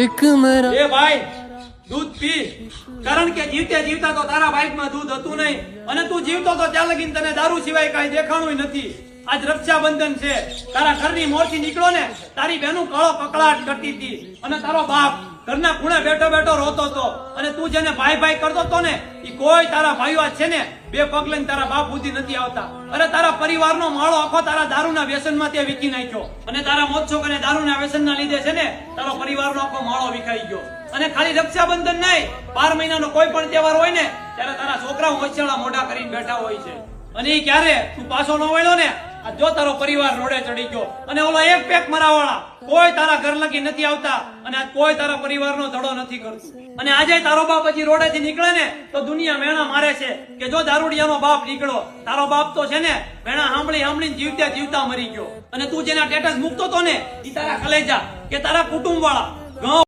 एक मेरा એ ભાઈ દૂધ પી, કારણ કે જીવતે જીવતા તો તારા બાઈકમાં દૂધ હતું નહીં, અને તું જીવતો તો ત્યાં લગીને તને દારૂ સિવાય કઈ દેખાણું નથી. આજ રક્ષાબંધન છે, તારા ઘરની મોરથી નીકળો ને, તારી બેનું કળો કકળાટ કરતી હતી, અને તારો બાપ ઘરના ખૂણે બેઠો બેઠો રોતો હતો, અને તું જેને ભાઈ ભાઈ કરતો હતો ને, એ કોઈ તારા ભાઈઓ આજ છે ને બે પગ લઈને તારા બાપ સુધી નથી આવતા. અરે તારા પરિવારનો માળો આખો તારા દારૂના વ્યસનમાં તે વીકી નાખ્યો, અને તારા મોજશોખ અને દારૂના વ્યસનના લીધે છે ને તારો પરિવારનો આખો માળો વિખાઈ ગયો. અને ખાલી રક્ષાબંધન નહીં, 12 મહિનાનો કોઈ પણ તહેવાર હોય ને ત્યારે તારા છોકરાઓ હોશિયાળા મોઢા કરીને બેઠા હોય છે, અને એ ક્યારે તું પાછો ન વળ્યો ને, આ જો તારો પરિવાર રોડે ચડી ગયો, અને ઓલો એક પેક મરાવાળા કોઈ તારા ઘર લગી નથી આવતા, અને આ કોઈ તારા પરિવારનો ધડો નથી કરતું. અને આજે તારો બાપ પછી રોડેથી નીકળે ને તો દુનિયા મેણા મારે છે કે જો દારૂડિયાનો બાપ નીકળો, તારો બાપ તો છે ને મેણા સાંભળીને જીવતા જીવતા મરી ગયો. અને તું જેના સ્ટેટસ મૂકતો તો ને એ તારા કલેજા કે તારા કુટુંબ વાળા